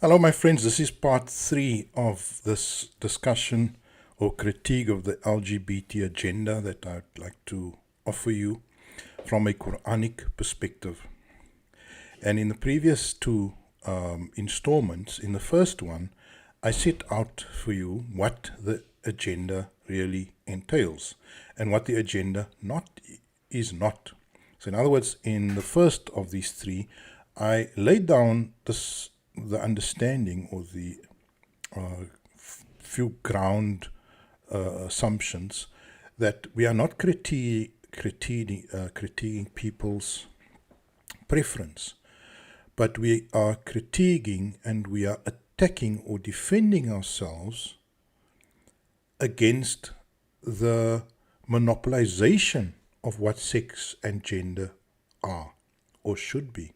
Hello, my friends. This is part 3 of this discussion or critique of the LGBT agenda that I'd like to offer you from a Quranic perspective. And in the previous two installments, in the first one, I set out for you what the agenda really entails and what the agenda is not. So in other words, in the first of these three, I laid down the understanding or the few ground assumptions that we are not critiquing people's preference, but we are critiquing and we are attacking or defending ourselves against the monopolization of what sex and gender are or should be.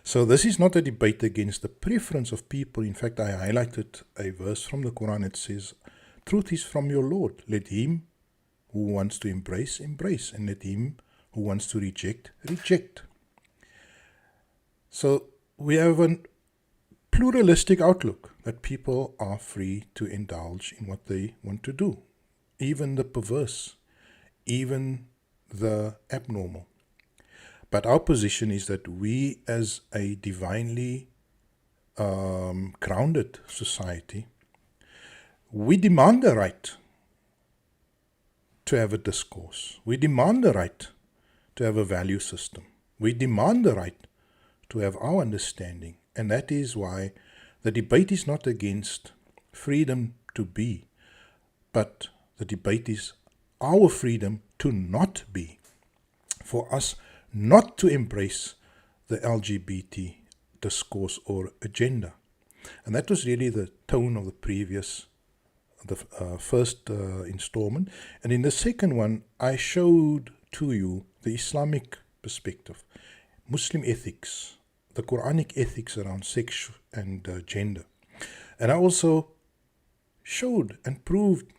So this is not a debate against the preference of people. In fact, I highlighted a verse from the Qur'an that says, truth is from your Lord. Let him who wants to embrace, embrace. And let him who wants to reject, reject. So we have a pluralistic outlook that people are free to indulge in what they want to do. Even the perverse, even the abnormal. But our position is that we, as a divinely grounded society, we demand the right to have a discourse. We demand the right to have a value system. We demand the right to have our understanding. And that is why the debate is not against freedom to be, but the debate is our freedom to not be. For us not to embrace the LGBT discourse or agenda. And that was really the tone of the first installment. And in the second one, I showed to you the Islamic perspective, Muslim ethics, the Quranic ethics around sex and gender. And I also showed and proved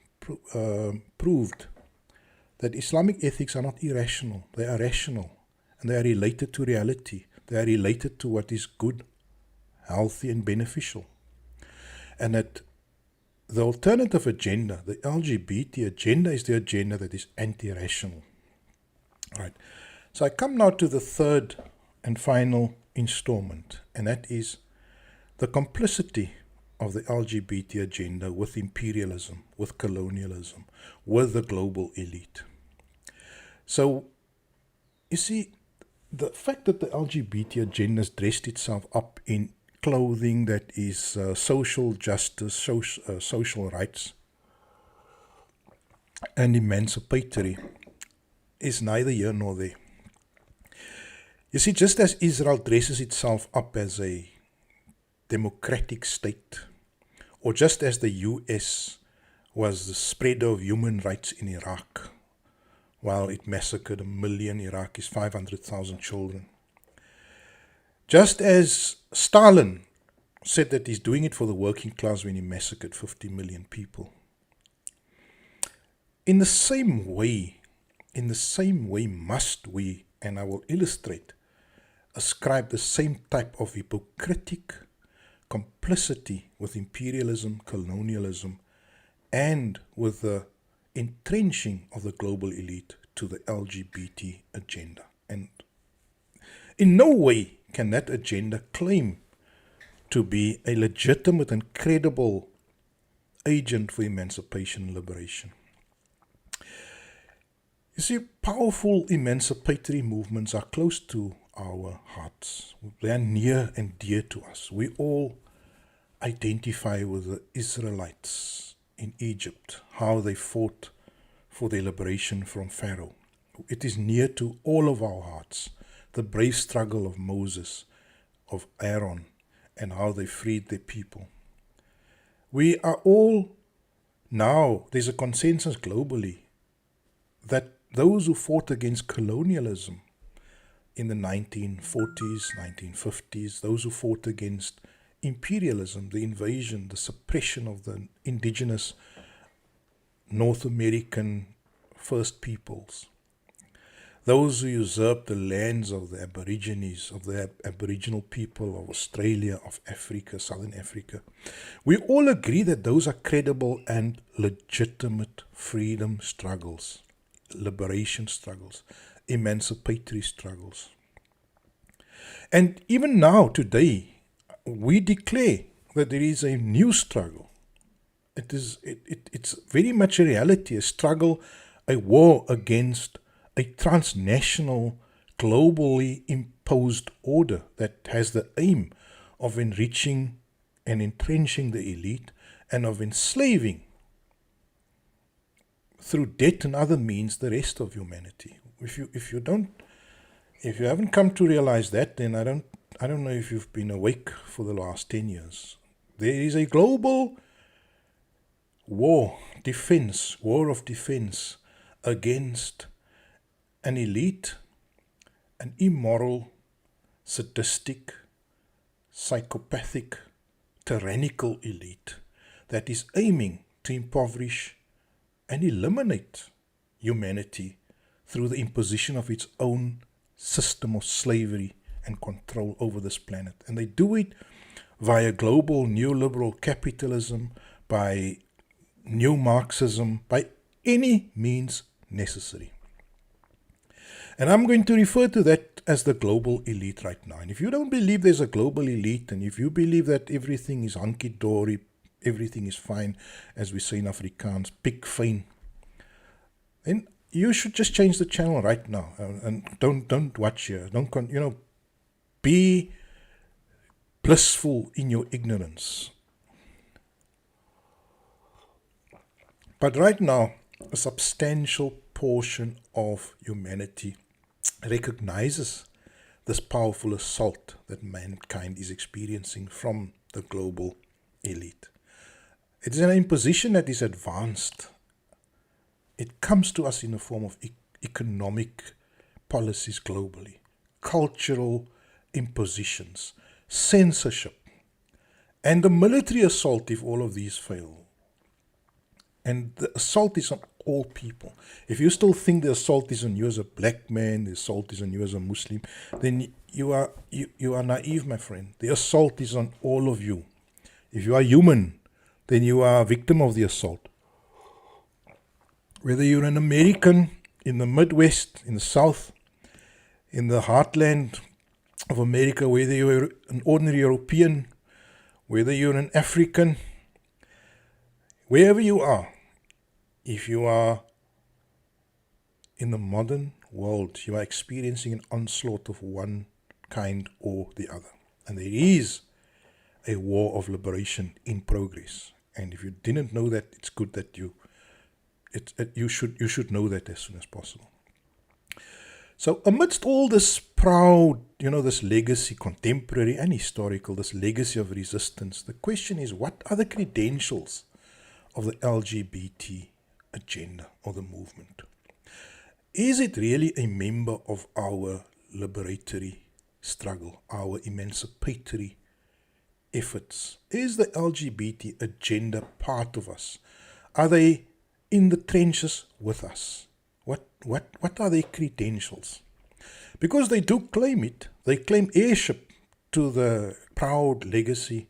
that Islamic ethics are not irrational, they are rational. And they are related to reality. They are related to what is good, healthy, and beneficial. And that the alternative agenda, the LGBT agenda, is the agenda that is anti-rational. Right. So I come now to the third and final installment, and that is the complicity of the LGBT agenda with imperialism, with colonialism, with the global elite. So, you see, the fact that the LGBT agenda has dressed itself up in clothing that is social justice, social rights, and emancipatory is neither here nor there. You see, just as Israel dresses itself up as a democratic state, or just as the US was the spreader of human rights in Iraq, while it massacred 1 million Iraqis, 500,000 children. Just as Stalin said that he's doing it for the working class when he massacred 50 million people. In the same way must we, and I will illustrate, ascribe the same type of hypocritic complicity with imperialism, colonialism, and with the entrenching of the global elite to the LGBT agenda. And in no way can that agenda claim to be a legitimate and credible agent for emancipation and liberation. You see, powerful emancipatory movements are close to our hearts. They are near and dear to us. We all identify with the Israelites in Egypt, how they fought for their liberation from Pharaoh. It is near to all of our hearts, the brave struggle of Moses, of Aaron, and how they freed their people. We are all now, there's a consensus globally that those who fought against colonialism in the 1940s, 1950s, those who fought against imperialism, the invasion, the suppression of the indigenous North American First Peoples, those who usurp the lands of the Aborigines, of the Aboriginal people of Australia, of Africa, Southern Africa. We all agree that those are credible and legitimate freedom struggles, liberation struggles, emancipatory struggles. And even now, today, we declare that there is a new struggle. It's very much a reality, a struggle, a war against a transnational, globally imposed order that has the aim of enriching and entrenching the elite and of enslaving through debt and other means the rest of humanity. If you haven't come to realize that, then I don't know if you've been awake for the last 10 years. There is a global war of defense against an elite, an immoral, sadistic, psychopathic, tyrannical elite that is aiming to impoverish and eliminate humanity through the imposition of its own system of slavery and control over this planet. And they do it via global neoliberal capitalism, by new Marxism, by any means necessary. And I'm going to refer to that as the global elite right now. And if you don't believe there's a global elite, and if you believe that everything is hunky-dory, everything is fine, as we say in Afrikaans, pik fyn, then you should just change the channel right now. And don't watch here. Be blissful in your ignorance. But right now, a substantial portion of humanity recognizes this powerful assault that mankind is experiencing from the global elite. It is an imposition that is advanced. It comes to us in the form of economic policies globally, cultural impositions, censorship, and the military assault if all of these fail. And the assault is on all people. If you still think the assault is on you as a black man, the assault is on you as a Muslim, then you are naive, my friend. The assault is on all of you. If you are human, then you are a victim of the assault. Whether you're an American in the Midwest, in the South, in the heartland of America, whether you're an ordinary European, whether you're an African, wherever you are, if you are in the modern world, you are experiencing an onslaught of one kind or the other. And there is a war of liberation in progress. And if you didn't know that, it's good that you should know that as soon as possible. So amidst all this proud, this legacy, contemporary and historical, this legacy of resistance, the question is, what are the credentials of the LGBT agenda or the movement? Is it really a member of our liberatory struggle, our emancipatory efforts? Is the LGBT agenda part of us? Are they in the trenches with us? What are their credentials? Because they do claim it. They claim heirship to the proud legacy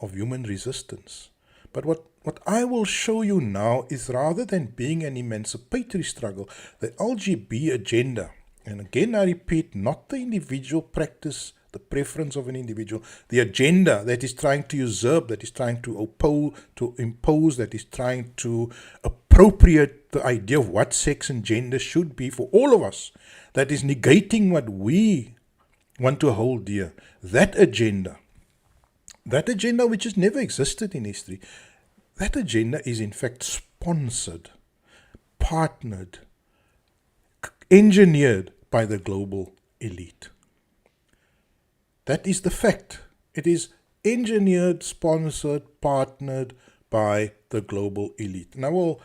of human resistance. But what I will show you now is, rather than being an emancipatory struggle, the LGBT agenda, and again I repeat, not the individual practice, the preference of an individual, the agenda that is trying to usurp, that is trying to impose, that is trying to appropriate the idea of what sex and gender should be for all of us, that is negating what we want to hold dear. That agenda which has never existed in history, that agenda is in fact sponsored, partnered, engineered by the global elite. That is the fact. It is engineered, sponsored, partnered by the global elite. And I will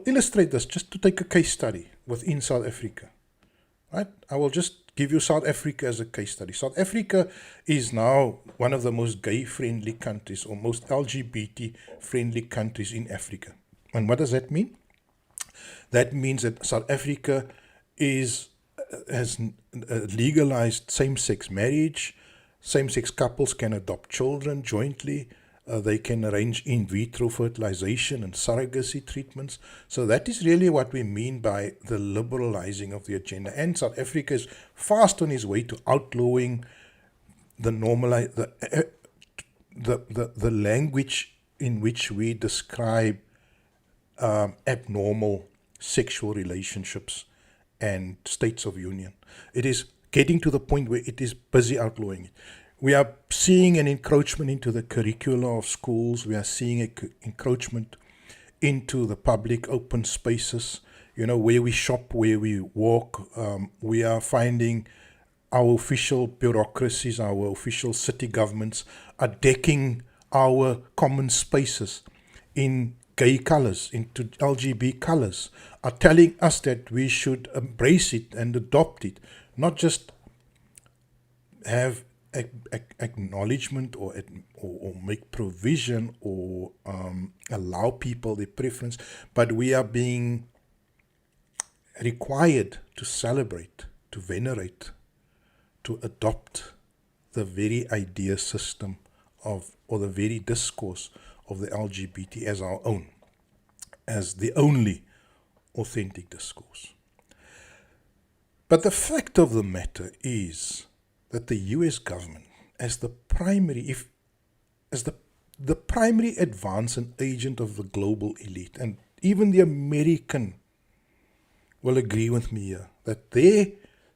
illustrate this just to take a case study within South Africa. Right? I will just give you South Africa as a case study. South Africa is now one of the most gay-friendly countries, or most LGBT-friendly countries in Africa. And what does that mean? That means that South Africa is has legalized same-sex marriage. Same-sex couples can adopt children jointly. They can arrange in vitro fertilization and surrogacy treatments. So that is really what we mean by the liberalizing of the agenda. And South Africa is fast on its way to outlawing the the language in which we describe abnormal sexual relationships and states of union. It is getting to the point where it is busy outlawing it. We are seeing an encroachment into the curricula of schools. We are seeing an encroachment into the public open spaces, where we shop, where we walk. We are finding our official bureaucracies, our official city governments are decking our common spaces in gay colors, into LGBT colors, are telling us that we should embrace it and adopt it, not just have acknowledgement or make provision or allow people their preference, but we are being required to celebrate, to venerate, to adopt the very idea system or the very discourse of the LGBT as our own, as the only authentic discourse. But the fact of the matter is that the US government, as the primary, the primary advance and agent of the global elite, and even the American will agree with me here, that their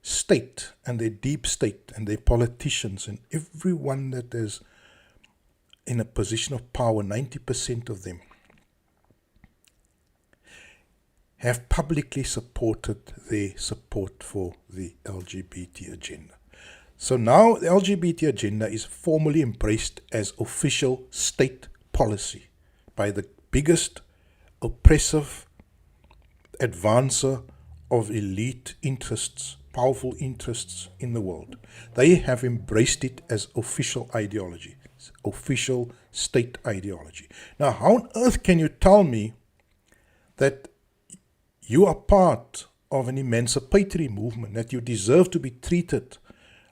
state and their deep state and their politicians and everyone that is in a position of power, 90% of them, have publicly supported their support for the LGBT agenda. So now the LGBT agenda is formally embraced as official state policy by the biggest oppressive advancer of elite interests, powerful interests in the world. They have embraced it as official ideology, official state ideology. Now, how on earth can you tell me that you are part of an emancipatory movement, that you deserve to be treated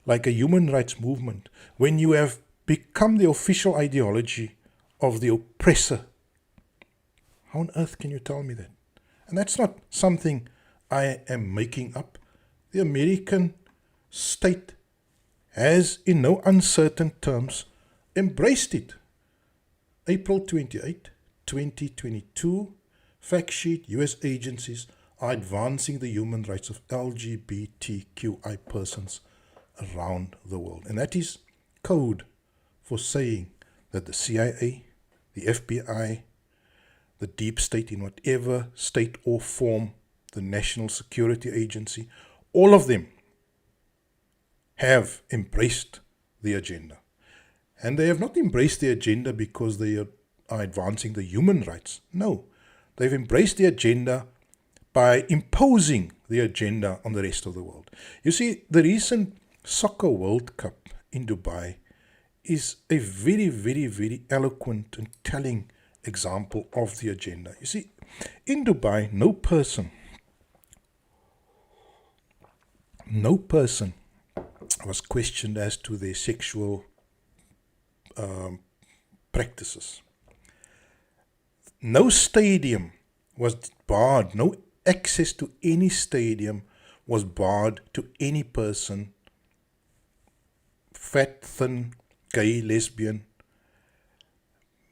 like a human rights movement, when you have become the official ideology of the oppressor? How on earth can you tell me that? And that's not something I am making up. The American state has, in no uncertain terms, embraced it. April 28, 2022, fact sheet: US agencies are advancing the human rights of LGBTQI persons around the world. And that is code for saying that the CIA, the FBI, the deep state in whatever state or form, the National Security Agency, all of them have embraced the agenda. And they have not embraced the agenda because they are advancing the human rights. No, they've embraced the agenda by imposing the agenda on the rest of the world. You see, the recent Soccer World Cup in Dubai is a very, very, very eloquent and telling example of the agenda. You see, in Dubai, no person was questioned as to their sexual practices. No stadium was barred, no access to any stadium was barred to any person, fat, thin, gay, lesbian,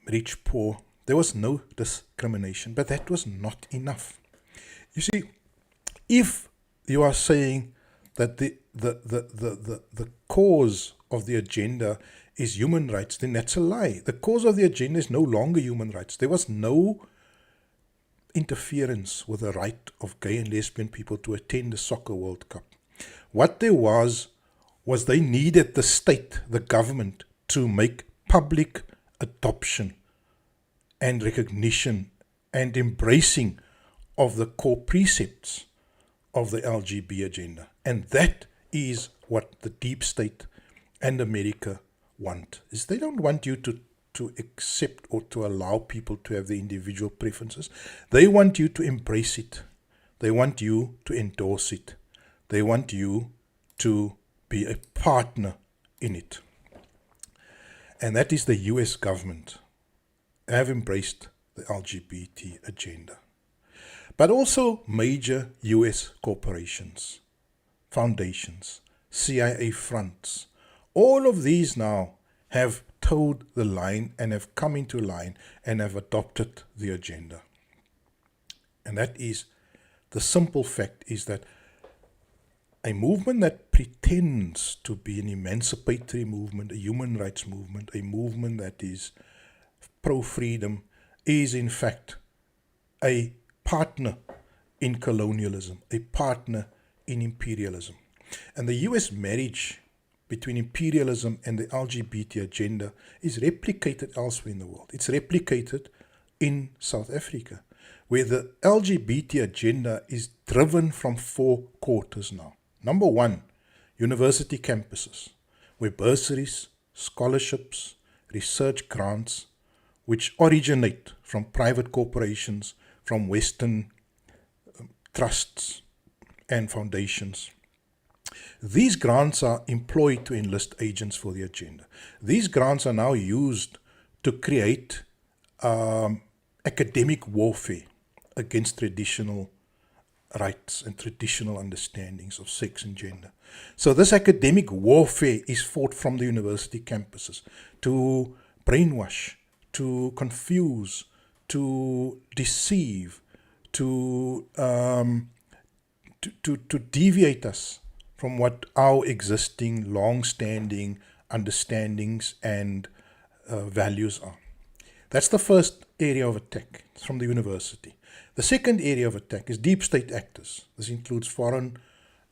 rich, poor. There was no discrimination, but that was not enough. You see, if you are saying that the cause of the agenda is human rights, then that's a lie. The cause of the agenda is no longer human rights. There was no interference with the right of gay and lesbian people to attend the Soccer World Cup. What there was they needed the state, the government, to make public adoption and recognition and embracing of the core precepts of the LGBT agenda. And that is what the deep state and America want. Is they don't want you to accept or to allow people to have their individual preferences. They want you to embrace it. They want you to endorse it. They want you to be a partner in it. And that is the US government have embraced the LGBT agenda. But also major US corporations, foundations, CIA fronts, all of these now have toed the line and have come into line and have adopted the agenda. And that is, the simple fact is that a movement that pretends to be an emancipatory movement, a human rights movement, a movement that is pro-freedom, is in fact a partner in colonialism, a partner in imperialism. And the US marriage between imperialism and the LGBT agenda is replicated elsewhere in the world. It's replicated in South Africa, where the LGBT agenda is driven from 4 quarters now. Number 1, university campuses, where bursaries, scholarships, research grants, which originate from private corporations, from Western trusts and foundations. These grants are employed to enlist agents for the agenda. These grants are now used to create academic warfare against traditional rights and traditional understandings of sex and gender. So this academic warfare is fought from the university campuses to brainwash, to confuse, to deceive, to deviate us from what our existing, long-standing understandings and values are. That's the first area of attack. It's from the university. The second area of attack is deep state actors. This includes foreign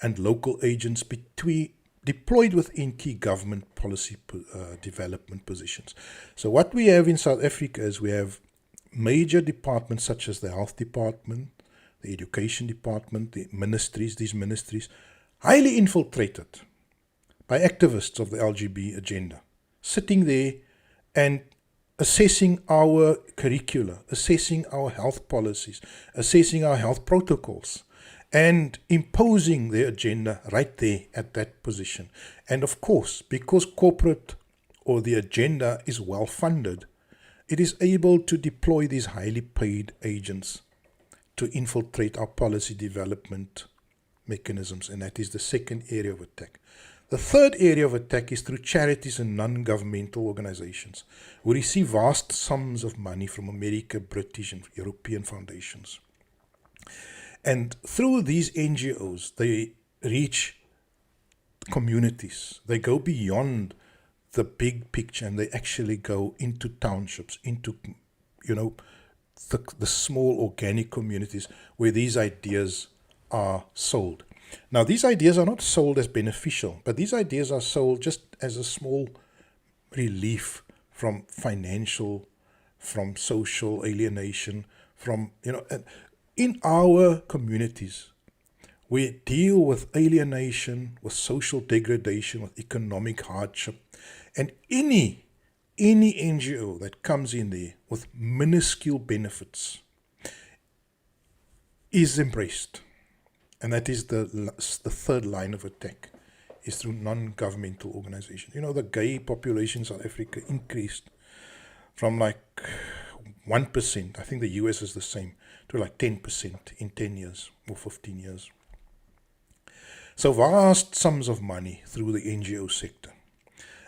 and local agents deployed within key government policy development positions. So what we have in South Africa is we have major departments such as the health department, the education department, the ministries, these ministries, highly infiltrated by activists of the LGBT agenda, sitting there and assessing our curricula, assessing our health policies, assessing our health protocols, and imposing their agenda right there at that position. And of course, because corporate or the agenda is well funded, it is able to deploy these highly paid agents to infiltrate our policy development mechanisms, and that is the second area of attack. The third area of attack is through charities and non-governmental organizations who receive vast sums of money from America, British and European foundations. And through these NGOs, they reach communities. They go beyond the big picture and they actually go into townships, into, the small organic communities where these ideas are sold. Now, these ideas are not sold as beneficial, but these ideas are sold just as a small relief from financial, from social alienation, from, in our communities, we deal with alienation, with social degradation, with economic hardship, and any NGO that comes in there with minuscule benefits is embraced. And that is the third line of attack, is through non-governmental organizations. The gay population in South Africa increased from like 1%, I think the US is the same, to like 10% in 10 years or 15 years. So vast sums of money through the NGO sector.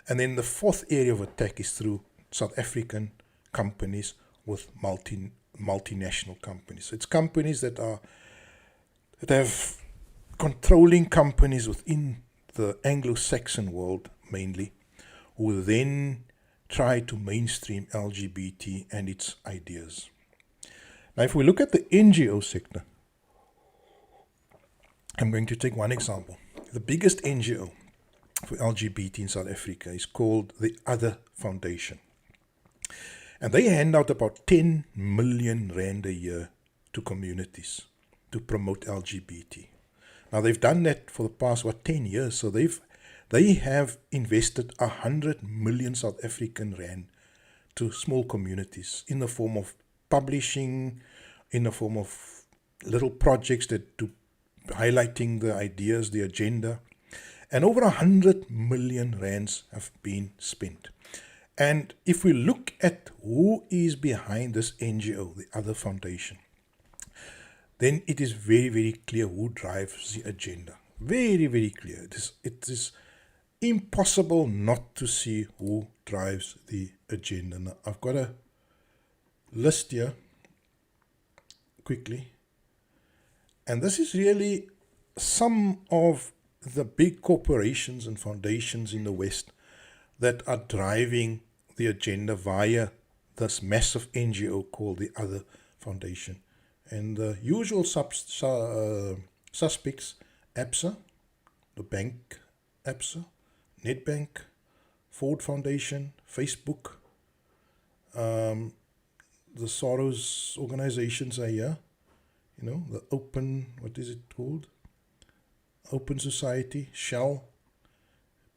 And then the fourth area of attack is through South African companies with multinational companies. So it's companies that have controlling companies within the Anglo-Saxon world mainly, who then try to mainstream LGBT and its ideas. Now, if we look at the NGO sector, I'm going to take one example. The biggest NGO for LGBT in South Africa is called the Other Foundation. And they hand out about 10 million rand a year to communities to promote LGBT. Now they've done that for the past 10 years. So they have invested 100 million South African rand to small communities in the form of publishing, in the form of little projects that to highlighting the ideas, the agenda. And over 100 million rands have been spent. And if we look at who is behind this NGO, the other foundation, then it is very, very clear who drives the agenda. Very, very clear. It is impossible not to see who drives the agenda. Now, I've got a list here quickly. And this is really some of the big corporations and foundations in the West that are driving the agenda via this massive NGO called the Other Foundation. And the usual suspects, ABSA, the bank ABSA, Nedbank, Ford Foundation, Facebook, the Soros organizations are here, you know, the Open, what is it called? Open Society, Shell,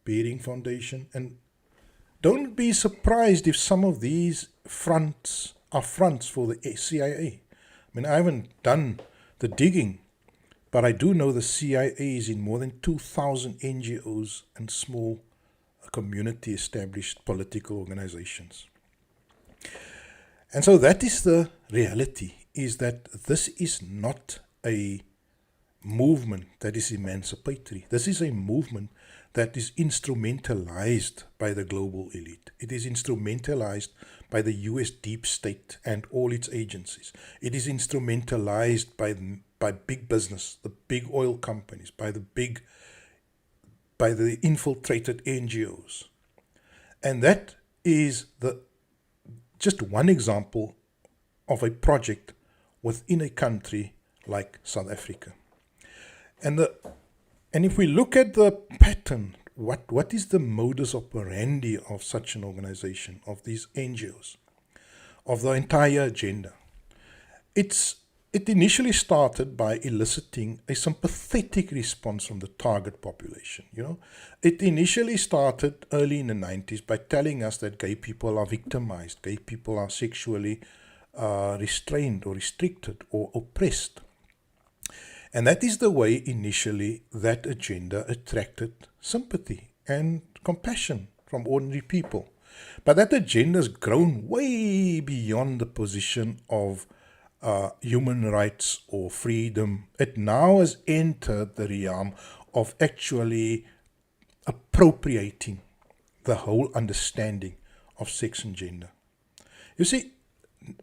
Bering Foundation. And don't be surprised if some of these fronts are fronts for the CIA. I mean, I haven't done the digging, but I do know the CIA is in more than 2,000 NGOs and small community established political organizations. And so that is the reality, is that this is not a movement that is emancipatory. This is a movement that is instrumentalized by the global elite. It is instrumentalized by the US deep state and all its agencies. It is instrumentalized by big business, the big oil companies, by the infiltrated NGOs. And that is just one example of a project within a country like South Africa. And if we look at the pattern, what is the modus operandi of such an organization, of these NGOs, of the entire agenda? It initially started by eliciting a sympathetic response from the target population. You know, it initially started early in the 90s by telling us that gay people are victimized, gay people are sexually restrained or restricted or oppressed. And that is the way initially that agenda attracted sympathy and compassion from ordinary people. But that agenda has grown way beyond the position of human rights or freedom. It now has entered the realm of actually appropriating the whole understanding of sex and gender. You see,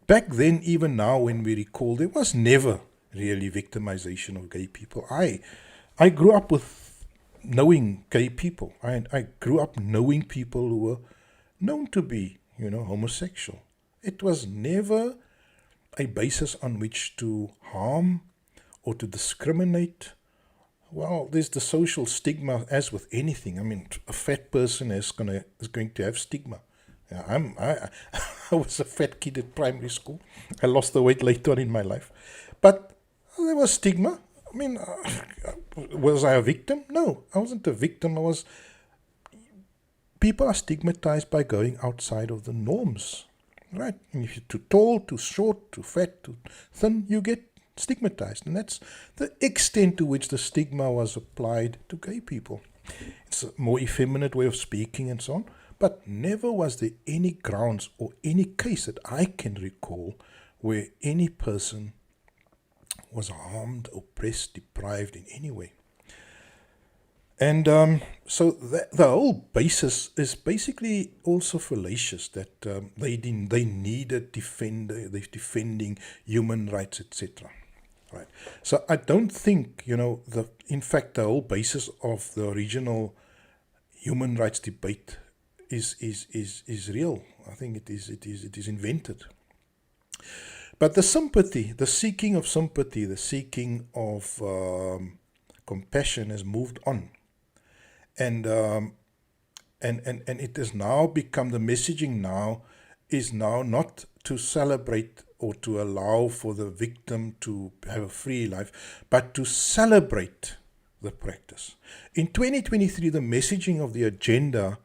back then, even now when we recall, there was never really victimization of gay people. I grew up with knowing gay people. I grew up knowing people who were known to be, homosexual. It was never a basis on which to harm or to discriminate. Well, there's the social stigma as with anything. I mean, a fat person is going to have stigma. I was a fat kid at primary school. I lost the weight later on in my life. But there was stigma. I mean, was I a victim? No, I wasn't a victim. People are stigmatized by going outside of the norms, right? And if you're too tall, too short, too fat, too thin, you get stigmatized. And that's the extent to which the stigma was applied to gay people. It's a more effeminate way of speaking and so on. But never was there any grounds or any case that I can recall where any person was harmed, oppressed, deprived in any way. And so the whole basis is basically also fallacious, that they needed defending human rights, etc. Right. So I don't think, in fact, the whole basis of the original human rights debate is real. I think it is invented. But the sympathy, the seeking of sympathy, the seeking of compassion has moved on, and it has now become, the messaging now is now not to celebrate or to allow for the victim to have a free life, but to celebrate the practice. In 2023, the messaging of the agenda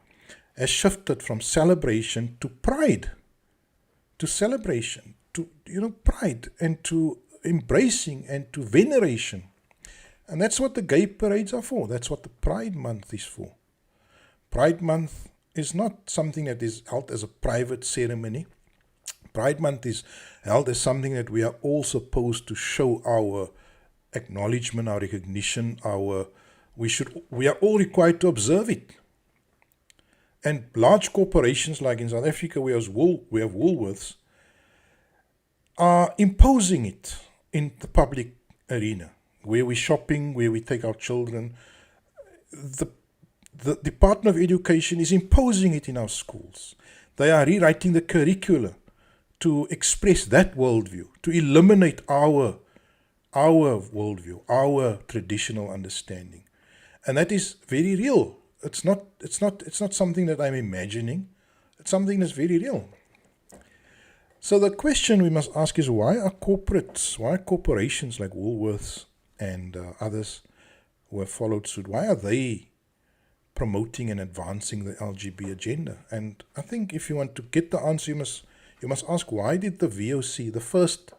has shifted from celebration to pride, to celebration, to pride, and to embracing and to veneration. And that's what the gay parades are for. That's what the Pride Month is for. Pride Month is not something that is held as a private ceremony. Pride Month is held as something that we are all supposed to show our acknowledgement, our recognition, we are all required to observe it. And large corporations like in South Africa, we have Woolworths, are imposing it in the public arena, where we're shopping, where we take our children. The Department of Education is imposing it in our schools. They are rewriting the curricula to express that worldview, to eliminate our worldview, our traditional understanding. And that is very real. It's not something that I'm imagining. It's something that's very real. So the question we must ask is, why are corporations like Woolworths and others who have followed suit, why are they promoting and advancing the LGB agenda? And I think if you want to get the answer, you must ask, why did the VOC, the first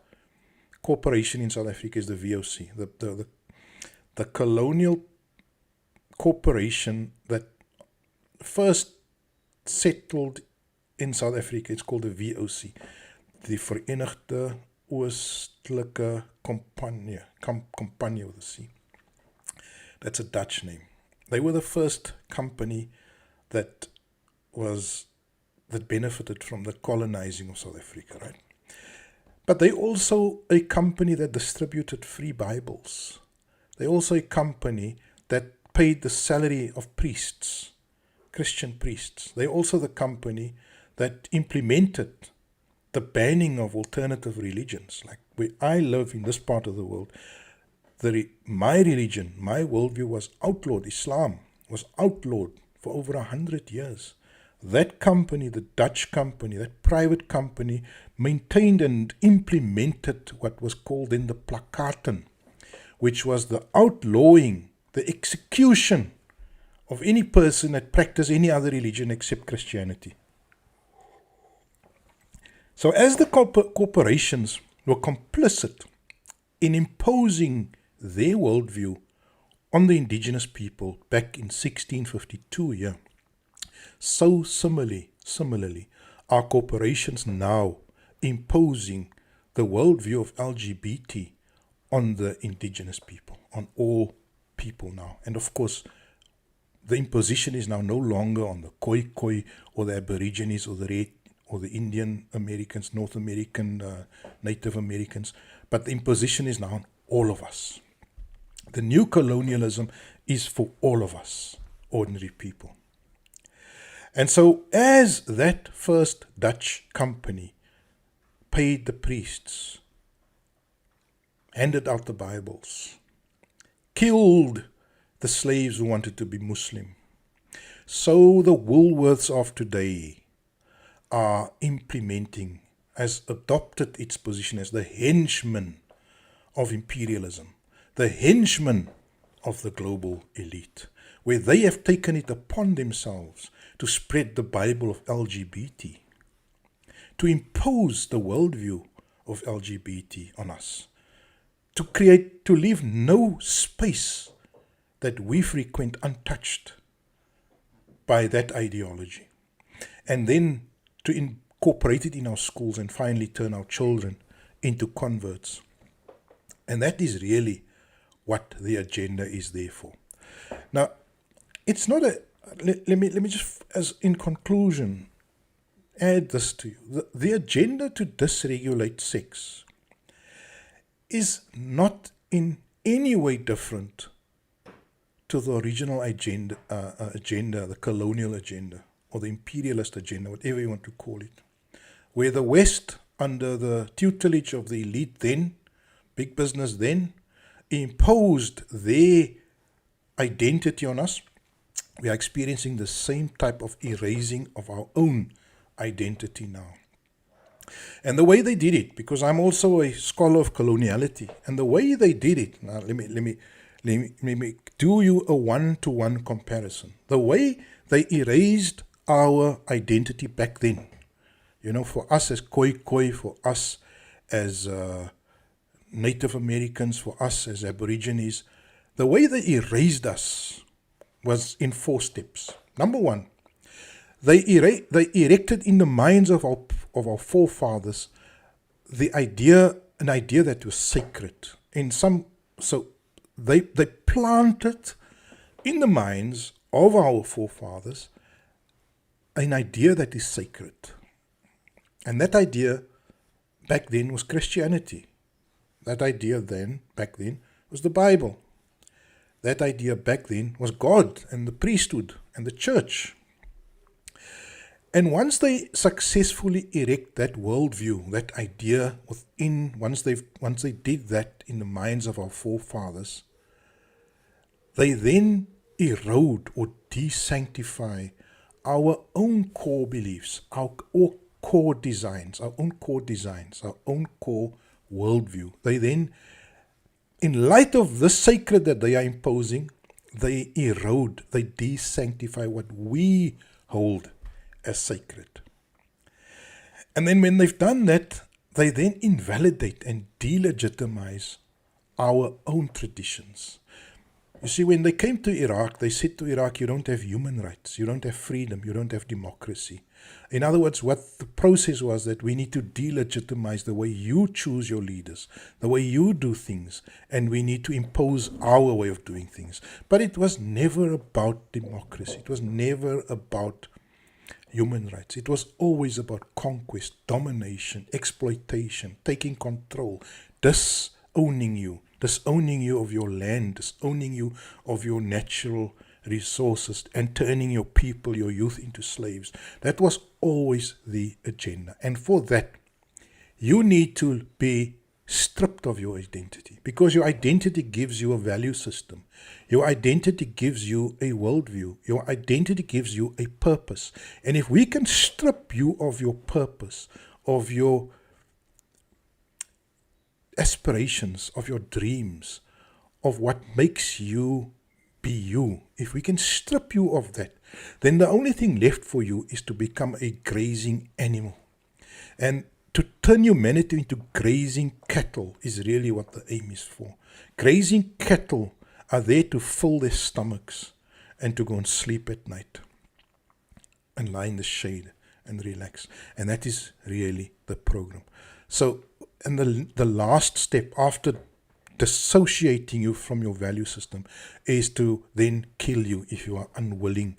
corporation in South Africa is the VOC, the colonial corporation that first settled in South Africa, it's called the VOC, the Verenigde Oostelike Compagnie with a C. That's a Dutch name. They were the first company that benefited from the colonizing of South Africa, right? But they also a company that distributed free Bibles. They also a company that paid the salary of priests, Christian priests. They also the company that implemented the banning of alternative religions. Like where I live in this part of the world, my religion, my worldview was outlawed. Islam was outlawed for over 100 years. That company, the Dutch company, that private company, maintained and implemented what was called then the plakkaten, which was the outlawing, the execution of any person that practiced any other religion except Christianity. So as the corporations were complicit in imposing their worldview on the indigenous people back in 1652 here, so similarly, are corporations now imposing the worldview of LGBT on the indigenous people, on all people now. And of course, the imposition is now no longer on the Khoi or the Aborigines or the Indian Americans, North American, Native Americans, but the imposition is now on all of us. The new colonialism is for all of us, ordinary people. And so as that first Dutch company paid the priests, handed out the Bibles, killed the slaves who wanted to be Muslim, so the Woolworths of today are implementing, has adopted its position as the henchman of imperialism, the henchman of the global elite, where they have taken it upon themselves to spread the Bible of LGBT, to impose the worldview of LGBT on us, to leave no space that we frequent untouched by that ideology, and then to incorporate it in our schools and finally turn our children into converts. And that is really what the agenda is there for. Now, it's not let me just, as in conclusion, add this to you. The agenda to dysregulate sex is not in any way different to the original agenda, the colonial agenda, or the imperialist agenda, whatever you want to call it, where the West, under the tutelage of the elite then, big business then, imposed their identity on us. We are experiencing the same type of erasing of our own identity now. And the way they did it, because I'm also a scholar of coloniality, and the way they did it, now let me do you a one-to-one comparison. The way they erased our identity back then, for us as Khoi, for us as Native Americans, for us as Aborigines, The way they erased us was in 4 steps. Number 1, they erected in the minds of our forefathers an idea that was sacred. So they planted in the minds of our forefathers an idea that is sacred. And that idea back then was Christianity. That idea back then was the Bible. That idea back then was God and the priesthood and the church. And once they successfully erect that worldview, that idea within, once they did that in the minds of our forefathers, they then erode or desanctify our own core beliefs, our core designs, our own core worldview. They then, in light of this sacred that they are imposing, they erode, they desanctify what we hold as sacred. And then when they've done that, they then invalidate and delegitimize our own traditions. You see, when they came to Iraq, they said to Iraq, you don't have human rights, you don't have freedom, you don't have democracy. In other words, what the process was that we need to delegitimize the way you choose your leaders, the way you do things, and we need to impose our way of doing things. But it was never about democracy. It was never about human rights. It was always about conquest, domination, exploitation, taking control, disowning you of your land, disowning you of your natural resources, and turning your people, your youth, into slaves. That was always the agenda. And for that, you need to be stripped of your identity, because your identity gives you a value system. Your identity gives you a worldview. Your identity gives you a purpose. And if we can strip you of your purpose, of your aspirations, of your dreams, of what makes you be you, if we can strip you of that, then the only thing left for you is to become a grazing animal. And to turn humanity into grazing cattle is really what the aim is for. Grazing cattle are there to fill their stomachs and to go and sleep at night and lie in the shade and relax. And that is really the program. So, and the last step after dissociating you from your value system is to then kill you if you are unwilling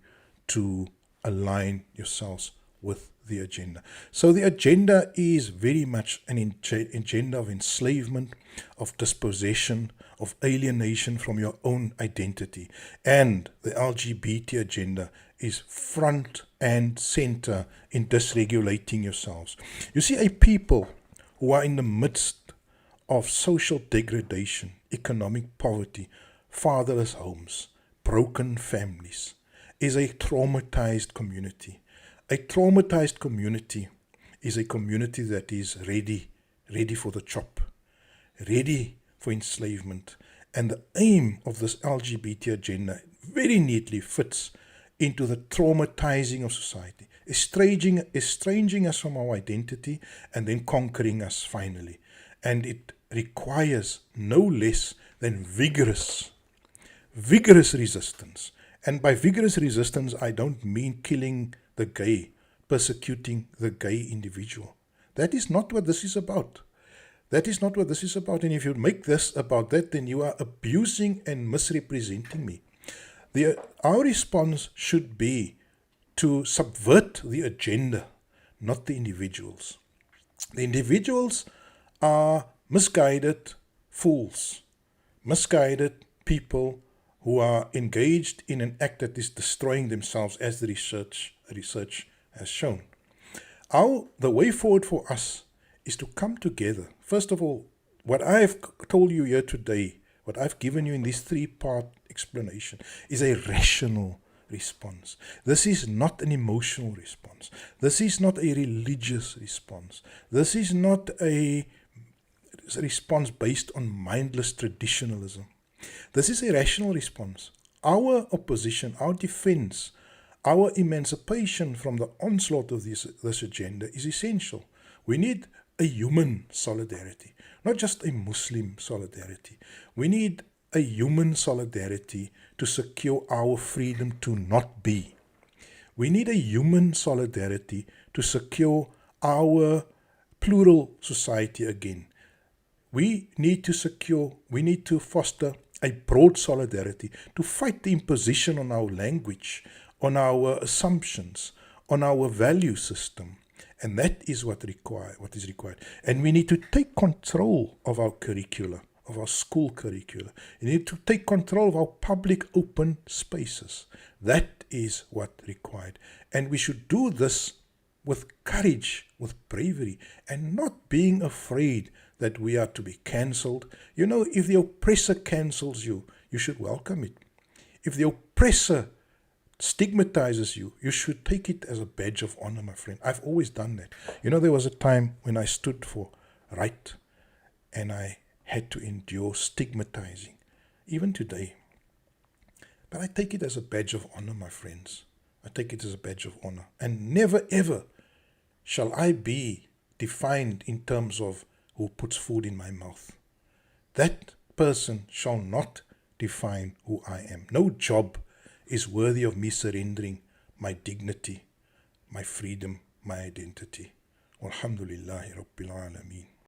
to align yourselves with the agenda. So the agenda is very much an agenda of enslavement, of dispossession, of alienation from your own identity. And the LGBT agenda is front and center in dysregulating yourselves. You see, a people who are in the midst of social degradation, economic poverty, fatherless homes, broken families, is a traumatized community. A traumatized community is a community that is ready for the chop, ready for enslavement. And the aim of this LGBT agenda very neatly fits into the traumatizing of society, estranging us from our identity and then conquering us finally. And it requires no less than vigorous resistance. And by vigorous resistance, I don't mean killing the gay, persecuting the gay individual. That is not what this is about. That is not what this is about. And if you make this about that, then you are abusing and misrepresenting me. Our response should be to subvert the agenda, not the individuals. The individuals are misguided fools, misguided people who are engaged in an act that is destroying themselves, as the research has shown. The way forward for us is to come together. First of all, what I have told you here today, what I've given you in this 3-part explanation, is a rational response. This is not an emotional response. This is not a religious response. This is not a response based on mindless traditionalism. This is a rational response. Our opposition, our defense, our emancipation from the onslaught of this agenda is essential. We need a human solidarity, not just a Muslim solidarity. We need a human solidarity to secure our freedom to not be. We need a human solidarity to secure our plural society again. We need to foster a broad solidarity to fight the imposition on our language, on our assumptions, on our value system. And that is what is required. And we need to take control of our curricula, of our school curricula. We need to take control of our public open spaces. That is what required. And we should do this with courage, with bravery, and not being afraid that we are to be cancelled. You know, if the oppressor cancels you, you should welcome it. If the oppressor stigmatizes you, you should take it as a badge of honor, my friend. I've always done that. You know, there was a time when I stood for right and I had to endure stigmatizing, even today. But I take it as a badge of honor, my friends. I take it as a badge of honor. And never ever shall I be defined in terms of who puts food in my mouth. That person shall not define who I am. No job is worthy of me surrendering my dignity, my freedom, my identity. Walhamdulillahi Rabbil Alameen.